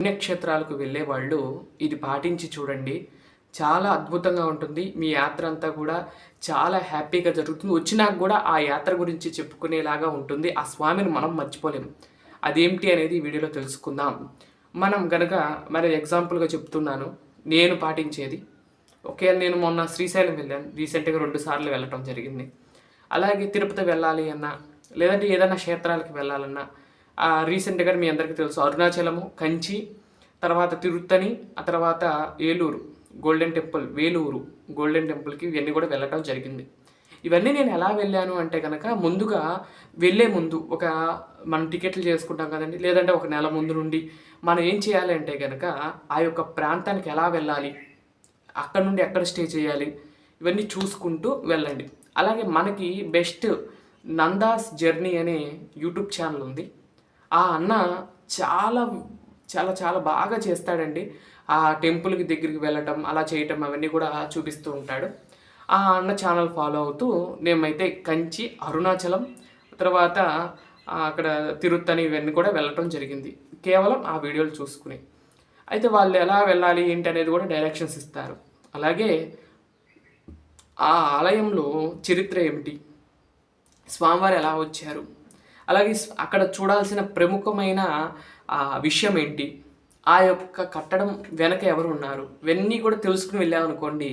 పుణ్యక్షేత్రాలకు వెళ్ళే వాళ్ళు ఇది పాటించి చూడండి. చాలా అద్భుతంగా ఉంటుంది. మీ యాత్ర అంతా కూడా చాలా హ్యాపీగా జరుగుతుంది. వచ్చినాక కూడా ఆ యాత్ర గురించి చెప్పుకునేలాగా ఉంటుంది. ఆ స్వామిని మనం మర్చిపోలేము. అదేమిటి అనేది ఈ వీడియోలో తెలుసుకుందాం. మనం గనక మరి ఎగ్జాంపుల్‌గా చెప్తున్నాను. నేను పాటించేది. నేను మొన్న శ్రీశైలం వెళ్ళాను. రీసెంట్‌గా 2 సార్లు వెళ్ళటం జరిగింది. అలాగే తిరుపతి వెళ్ళాలి అన్నా, లేదంటే ఏదైనా క్షేత్రాలకు వెళ్ళాలన్నా రీసెంట్‌గా మీ అందరికీ తెలుసు అరుణాచలము, కంచి, తర్వాత తిరుత్తని, ఆ తర్వాత Eluru golden temple, Vellore golden టెంపుల్‌కి ఇవన్నీ కూడా వెళ్ళటం జరిగింది. ఇవన్నీ నేను ఎలా వెళ్ళాను అంటే గనక ముందుగా వెళ్ళే ముందు మనం టికెట్లు చేసుకుంటాం కదండీ! లేదంటే ఒక నెల ముందు నుండి మనం ఏం చేయాలి అంటే గనక ఆ యొక్క ప్రాంతానికి ఎలా వెళ్ళాలి? అక్కడ నుండి ఎక్కడ స్టే చేయాలి? ఇవన్నీ చూసుకుంటూ వెళ్ళండి. అలాగే మనకి బెస్ట్ నందాస్ జర్నీ అనే యూట్యూబ్ ఛానల్ ఉంది. ఆ అన్న చాలా, చాలా, చాలా బాగా చేస్తాడండి. ఆ టెంపుల్‌కి దగ్గరికి వెళ్ళటం, అలా చేయటం అవన్నీ కూడా చూపిస్తూ ఉంటాడు. ఆ అన్న ఛానల్ ఫాలో అవుతూ మేమైతే కంచి, అరుణాచలం, తర్వాత అక్కడ తిరుత్తని ఇవన్నీ కూడా వెళ్ళటం జరిగింది. కేవలం ఆ వీడియోలు చూసుకుని. అయితే వాళ్ళు ఎలా వెళ్ళాలి ఏంటి అనేది కూడా డైరెక్షన్స్ ఇస్తారు. అలాగే ఆ ఆలయంలో చరిత్ర ఏమిటి? స్వామివారు ఎలా వచ్చారు? అలాగే అక్కడ చూడాల్సిన ప్రముఖమైన విషయం ఏంటి? ఆ యొక్క కట్టడం వెనక ఎవరు ఉన్నారు? ఇవన్నీ కూడా తెలుసుకొని వెళ్ళామనుకోండి,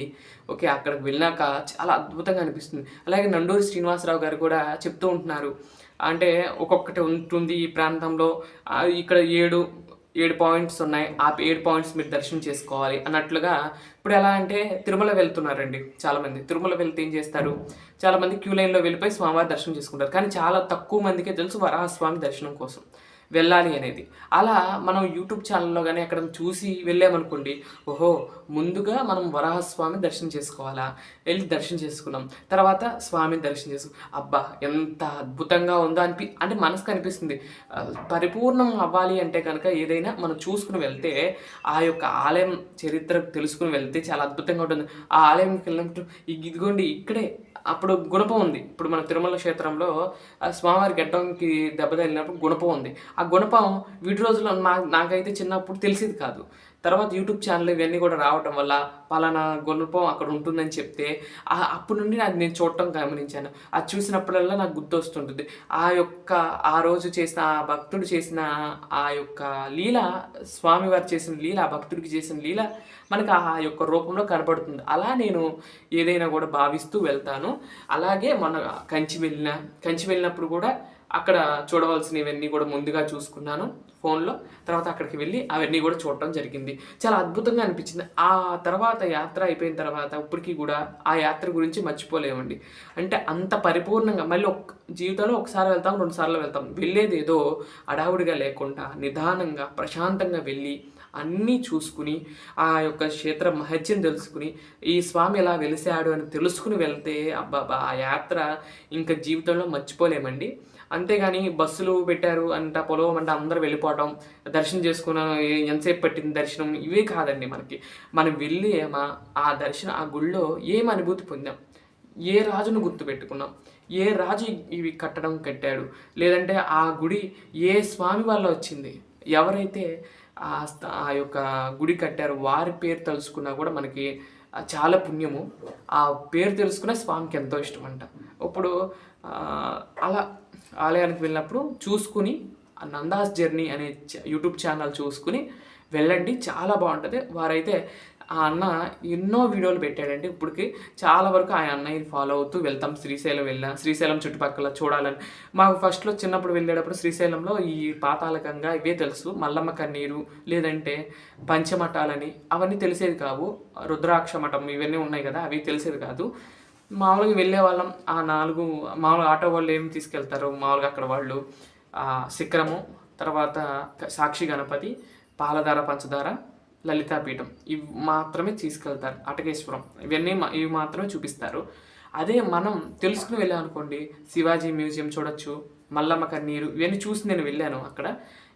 అక్కడికి వెళ్ళాక చాలా అద్భుతంగా అనిపిస్తుంది. అలాగే నండూరి శ్రీనివాసరావు గారు కూడా చెప్తూ ఉంటున్నారు. అంటే ఒక్కొక్కటి ఉంటుంది ఈ ప్రాంతంలో, ఇక్కడ 7 పాయింట్స్ ఉన్నాయి. ఆ 7 పాయింట్స్ మీరు దర్శనం చేసుకోవాలి అన్నట్లుగా. ఇప్పుడు ఎలా అంటే తిరుమల వెళ్తున్నారండి చాలామంది. తిరుమల వెళ్తే ఏం చేస్తారు? చాలామంది క్యూ లైన్‌లో వెళ్ళిపోయి స్వామివారి దర్శనం చేసుకుంటారు. కానీ చాలా తక్కువ మందికే తెలుసు వరాహస్వామి దర్శనం కోసం వెళ్ళాలి అనేది. అలా మనం యూట్యూబ్ ఛానల్‌లో గాని ఎక్కడ చూసి వెళ్ళామనుకోండి, ముందుగా మనం వరాహస్వామి దర్శనం చేసుకోవాలా? వెళ్ళి దర్శనం చేసుకున్నాం. తర్వాత స్వామిని దర్శనం అబ్బా! ఎంత అద్భుతంగా ఉందో అంటే మనసుకు అనిపిస్తుంది. పరిపూర్ణం అవ్వాలి అంటే కనుక ఏదైనా మనం చూసుకుని వెళ్తే, ఆ యొక్క ఆలయం చరిత్ర తెలుసుకుని వెళ్తే చాలా అద్భుతంగా ఉంటుంది. ఆ ఆలయంకి వెళ్ళినప్పుడు ఇదిగోండి ఇక్కడే అప్పుడు గుణపం ఉంది. ఇప్పుడు మన తిరుమల క్షేత్రంలో స్వామివారి గడ్డంకి దెబ్బ తగిలినప్పుడు గుణపం ఉంది. ఆ గుణపం వీటి రోజుల్లో నాకైతే చిన్నప్పుడు తెలిసేది కాదు. తర్వాత యూట్యూబ్ ఛానల్ ఇవన్నీ కూడా రావటం వల్ల పలానా గుణపం అక్కడ ఉంటుందని చెప్తే అప్పటి నుండి అది నేను చూడటం గమనించాను. అది చూసినప్పుడల్లా నాకు గుర్తొస్తుంటుంది. ఆ రోజు చేసిన ఆ భక్తుడు చేసిన ఆ యొక్క లీల, స్వామివారు చేసిన లీల, ఆ భక్తుడికి చేసిన లీల మనకు ఆ యొక్క రూపంలో కనపడుతుంది. అలా నేను ఏదైనా కూడా భావిస్తూ వెళ్తాను. అలాగే కంచి వెళ్ళినప్పుడు కూడా అక్కడ చూడవలసినవన్నీ కూడా ముందుగా చూసుకున్నాను ఫోన్‌లో. తర్వాత అక్కడికి వెళ్ళి అవన్నీ కూడా చూడటం జరిగింది. చాలా అద్భుతంగా అనిపించింది. ఆ తర్వాత యాత్ర అయిపోయిన తర్వాత ఇప్పటికి కూడా ఆ యాత్ర గురించి మర్చిపోలేమండి. అంటే అంత పరిపూర్ణంగా మళ్ళీ జీవితంలో ఒకసారి వెళ్తాం, 2 సార్లు వెళ్తాం. వెళ్ళేదేదో హడావుడిగా లేకుండా నిదానంగా, ప్రశాంతంగా వెళ్ళి అన్నీ చూసుకుని, ఆ యొక్క క్షేత్ర మహత్యం తెలుసుకుని, ఈ స్వామి ఎలా వెలిసాడు అని తెలుసుకుని వెళ్తే అబ్బబ్బా! ఆ యాత్ర ఇంకా జీవితంలో మర్చిపోలేమండి. అంతేగాని బస్సులు పెట్టారు పొలవమంటే అందరూ వెళ్ళిపోవటం, దర్శనం చేసుకున్నాను ఎంతసేపు పట్టింది దర్శనం, ఇవే కాదండి మనకి. మనం వెళ్ళి ఆ దర్శనం ఆ గుడిలో ఏం అనుభూతి పొందాం? ఏ రాజును గుర్తుపెట్టుకున్నాం? ఏ రాజు ఇవి కట్టాడు? లేదంటే ఆ గుడి ఏ స్వామి వల్ల వచ్చింది? ఎవరైతే ఆ యొక్క గుడి కట్టారో వారి పేరు తలుచుకున్నా కూడా మనకి చాలా పుణ్యము. ఆ పేరు తెలుసుకునే స్వామికి ఎంతో ఇష్టమంట. ఇప్పుడు అలా ఆలయానికి వెళ్ళినప్పుడు చూసుకుని నందాస్ జర్నీ అనే యూట్యూబ్ ఛానల్ చూసుకుని వెళ్ళండి. చాలా బాగుంటుంది. వారైతే ఆ అన్న ఎన్నో వీడియోలు పెట్టాడండి. ఇప్పటికి చాలా వరకు ఆ అన్నయ్యని ఫాలో అవుతూ వెళ్తాం. శ్రీశైలం చుట్టుపక్కల చూడాలని. మాకు ఫస్ట్‌లో చిన్నప్పుడు వెళ్ళేటప్పుడు శ్రీశైలంలో ఈ పాతాళగంగా ఇవే తెలుసు. మల్లమ్మ కన్నీరు, లేదంటే పంచమఠాలని అవన్నీ తెలిసేది కావు. రుద్రాక్ష మఠం ఇవన్నీ ఉన్నాయి కదా! అవి తెలిసేది కాదు. మామూలుగా వెళ్ళేవాళ్ళం. ఆ 4 మామూలుగా ఆటో వాళ్ళు ఏమి తీసుకెళ్తారు మామూలుగా అక్కడ వాళ్ళు శిఖరము, తర్వాత సాక్షి గణపతి, పాలధార పంచదార, లలితాపీఠం ఇవి మాత్రమే తీసుకెళ్తారు. అటకేశ్వరం ఇవి మాత్రమే చూపిస్తారు. అదే మనం తెలుసుకుని వెళ్ళామనుకోండి, శివాజీ మ్యూజియం చూడొచ్చు, మల్లమ్మ కన్నీరు ఇవన్నీ చూసి నేను వెళ్ళాను అక్కడ.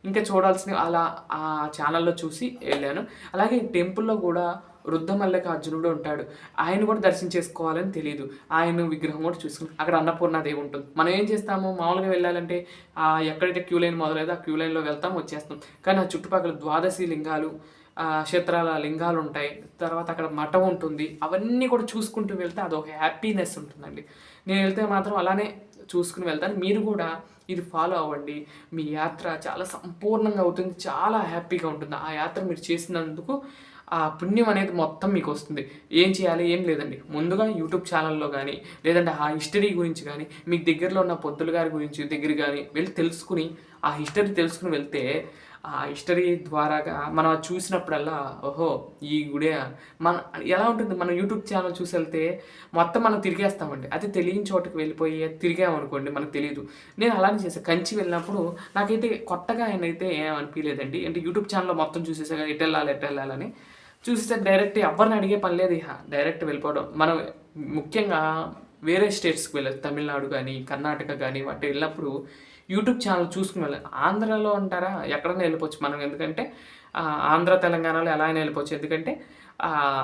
ఇంకా చూడాల్సినవి అలా ఆ ఛానల్లో చూసి వెళ్ళాను. అలాగే టెంపుల్‌లో కూడా వృద్ధ మల్లికార్జునుడు ఉంటాడు. ఆయన కూడా దర్శనం చేసుకోవాలని తెలీదు. ఆయన విగ్రహం కూడా చూసుకుని అక్కడ అన్నపూర్ణాదేవి ఉంటుంది. మనం ఏం చేస్తాము మామూలుగా వెళ్ళాలంటే ఎక్కడైతే క్యూ లైన్ మొదలైందో ఆ క్యూ లైన్‌లో వెళ్తాం, వచ్చేస్తాం. కానీ ఆ చుట్టుపక్కల ద్వాదశి లింగాలు, క్షేత్రాల లింగాలు ఉంటాయి. తర్వాత అక్కడ మఠం ఉంటుంది. అవన్నీ కూడా చూసుకుంటూ వెళ్తే అదొక హ్యాపీనెస్ ఉంటుందండి. నేను వెళ్తే మాత్రం అలానే చూసుకుని వెళ్తాను. మీరు కూడా ఇది ఫాలో అవ్వండి. మీ యాత్ర చాలా సంపూర్ణంగా అవుతుంది. చాలా హ్యాపీగా ఉంటుంది. ఆ యాత్ర మీరు చేసినందుకు ఆ పుణ్యం అనేది మొత్తం మీకు వస్తుంది. ఏం చేయాలి? ఏం లేదండి. ముందుగా యూట్యూబ్ ఛానల్‌లో గానీ, లేదంటే ఆ హిస్టరీ గురించి గానీ, మీకు దగ్గరలో ఉన్న పంతులు గారి గురించి దగ్గర గానీ వెళ్ళి తెలుసుకుని, ఆ హిస్టరీ తెలుసుకుని వెళ్తే, ఆ హిస్టరీ ద్వారాగా మనం అది చూసినప్పుడల్లా ఓహో! ఈ గుడే మన ఎలా ఉంటుంది మనం యూట్యూబ్ ఛానల్ చూసి వెళ్తే మొత్తం మనం తిరిగేస్తామండి. అదే తెలియని చోటుకి వెళ్ళిపోయి తిరిగామనుకోండి మనకు తెలీదు. నేను అలానే చేశాను. కంచి వెళ్ళినప్పుడు నాకైతే కొత్తగా ఆయనైతే ఏం అనిపియలేదండి. అంటే యూట్యూబ్ ఛానల్‌లో మొత్తం చూసేసాక ఎటెళ్ళాలని చూసేసాక డైరెక్ట్ ఎవ్వరిని అడిగే పని లేదు ఇహ. డైరెక్ట్ వెళ్ళిపోవడం. మనం ముఖ్యంగా వేరే స్టేట్స్‌కి వెళ్ళొచ్చు. తమిళనాడు గానీ, కర్ణాటక గానీ వాటి వెళ్ళినప్పుడు యూట్యూబ్ ఛానల్ చూసుకుని వెళ్ళాలి. ఆంధ్రాలో అంటారా ఎక్కడైనా వెళ్ళిపోవచ్చు మనం. ఎందుకంటే ఆంధ్ర, తెలంగాణలో ఎలా అయినా వెళ్ళిపోవచ్చు. ఎందుకంటే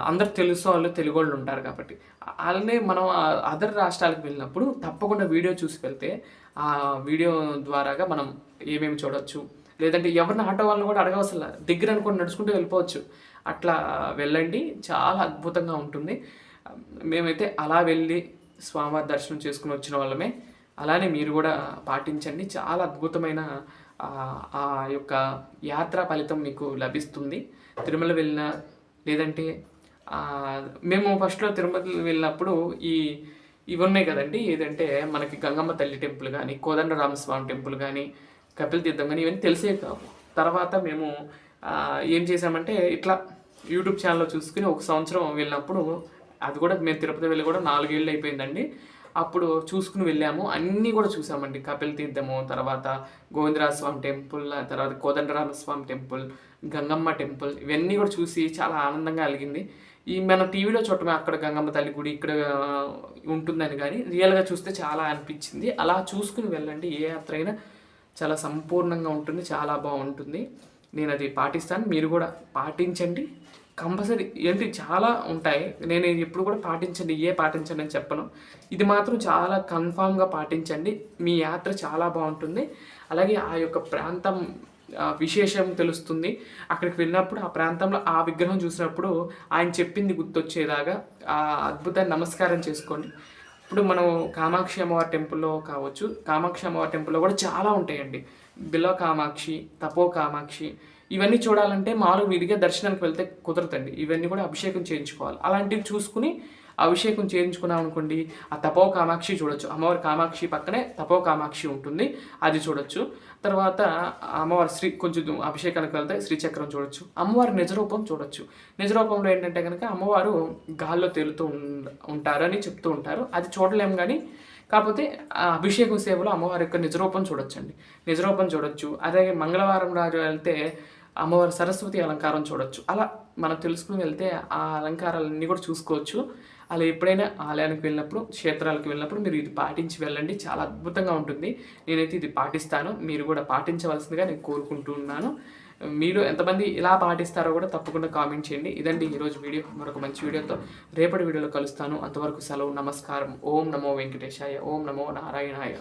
అందరు తెలుసోళ్ళు, తెలుగోళ్ళు ఉంటారు కాబట్టి. అలానే మనం అదర్ రాష్ట్రాలకు వెళ్ళినప్పుడు తప్పకుండా వీడియో చూసి వెళ్తే, ఆ వీడియో ద్వారాగా మనం ఏమేమి చూడొచ్చు, లేదంటే ఎవరిని ఆటో వాళ్ళని కూడా అడగవసల. దగ్గర అనుకోని నడుచుకుంటూ వెళ్ళిపోవచ్చు. అట్లా వెళ్ళండి. చాలా అద్భుతంగా ఉంటుంది. మేమైతే అలా వెళ్ళి స్వామివారి దర్శనం చేసుకొని వచ్చిన వాళ్ళమే. అలానే మీరు కూడా పాటించండి. చాలా అద్భుతమైన ఆ యొక్క యాత్ర ఫలితం మీకు లభిస్తుంది. తిరుమల వెళ్ళినా లేదంటే మేము ఫస్ట్‌లో తిరుపతి వెళ్ళినప్పుడు ఇవి ఉన్నాయి కదండీ! ఏదంటే మనకి గంగమ్మ తల్లి టెంపుల్ గానీ, కోదండరామస్వామి టెంపుల్ గానీ, కపిల తీర్థం గానీ ఇవన్నీ తెలిసేవి కావు. తర్వాత మేము ఏం చేసామంటే ఇట్లా యూట్యూబ్ ఛానల్‌లో చూసుకొని ఒక సంవత్సరం వెళ్ళినప్పుడు అది కూడా మేము తిరుపతి వెళ్ళి కూడా 4 ఏళ్ళు అయిపోయిందండి. అప్పుడు చూసుకుని వెళ్ళాము. అన్నీ కూడా చూసామండి. కపిల తీర్థము, తర్వాత గోవిందరాజ స్వామి టెంపుల్, తర్వాత కోదండరామస్వామి టెంపుల్, గంగమ్మ టెంపుల్ ఇవన్నీ కూడా చూసి చాలా ఆనందంగా కలిగింది. మన టీవీలో చూడటమే అక్కడ గంగమ్మ తల్లి గుడి ఇక్కడ ఉంటుందని కానీ రియల్‌గా చూస్తే చాలా అనిపించింది. అలా చూసుకుని వెళ్ళండి. ఏ యాత్ర అయినా చాలా సంపూర్ణంగా ఉంటుంది. చాలా బాగుంటుంది. నేను అది పాటిస్తాను. మీరు కూడా పాటించండి. కంపల్సరీ ఏంటి చాలా ఉంటాయి. నేను ఎప్పుడు కూడా పాటించండి అని చెప్పను. ఇది మాత్రం చాలా కన్ఫామ్‌గా పాటించండి. మీ యాత్ర చాలా బాగుంటుంది. అలాగే ఆ యొక్క ప్రాంతం విశేషం తెలుస్తుంది. అక్కడికి వెళ్ళినప్పుడు ఆ ప్రాంతంలో ఆ విగ్రహం చూసినప్పుడు ఆయన చెప్పింది గుర్తొచ్చేలాగా ఆ అద్భుతాన్ని నమస్కారం చేసుకోండి. ఇప్పుడు మనం కామాక్షి అమ్మవారి టెంపుల్‌లో కావచ్చు. కామాక్షి అమ్మవారి టెంపుల్‌లో కూడా చాలా ఉంటాయండి. బిల్వ కామాక్షి, తపో కామాక్షి ఇవన్నీ చూడాలంటే మామూలుగా విడిగా దర్శనానికి వెళ్తే కుదరదండి. ఇవన్నీ కూడా అభిషేకం చేయించుకోవాలి. అలాంటివి చూసుకుని అభిషేకం చేయించుకున్నాం అనుకోండి, ఆ తపో కామాక్షి చూడొచ్చు. అమ్మవారి కామాక్షి పక్కనే తపో కామాక్షి ఉంటుంది. అది చూడొచ్చు. తర్వాత అమ్మవారి కొంచెం అభిషేకానికి వెళ్తే శ్రీచక్రం చూడొచ్చు. అమ్మవారి నిజరూపం చూడొచ్చు. నిజరూపంలో ఏంటంటే కనుక అమ్మవారు గాల్లో తేలుతూ ఉంటారని చెప్తూ ఉంటారు. అది చూడలేము కానీ కాకపోతే అభిషేకం సేవలో అమ్మవారి యొక్క నిజరూపం చూడొచ్చండి. నిజరూపం చూడొచ్చు. అలాగే మంగళవారం రోజు వెళ్తే అమ్మవారి సరస్వతి అలంకారం చూడొచ్చు. అలా మనం తెలుసుకుని వెళ్తే ఆ అలంకారాలన్నీ కూడా చూసుకోవచ్చు. అలా ఎప్పుడైనా ఆలయానికి వెళ్ళినప్పుడు, క్షేత్రాలకు వెళ్ళినప్పుడు మీరు ఇది పాటించి వెళ్ళండి. చాలా అద్భుతంగా ఉంటుంది. నేనైతే ఇది పాటిస్తాను. మీరు కూడా పాటించవలసిందిగా నేను కోరుకుంటున్నాను. మీరు ఎంతమంది ఇలా పాటిస్తారో కూడా తప్పకుండా కామెంట్ చేయండి. ఇదండి ఈరోజు వీడియో. మరొక మంచి వీడియోతో రేపటి వీడియోలో కలుస్తాను. అంతవరకు సెలవు. నమస్కారం. ఓం నమో వెంకటేశాయ. ఓం నమో నారాయణాయ.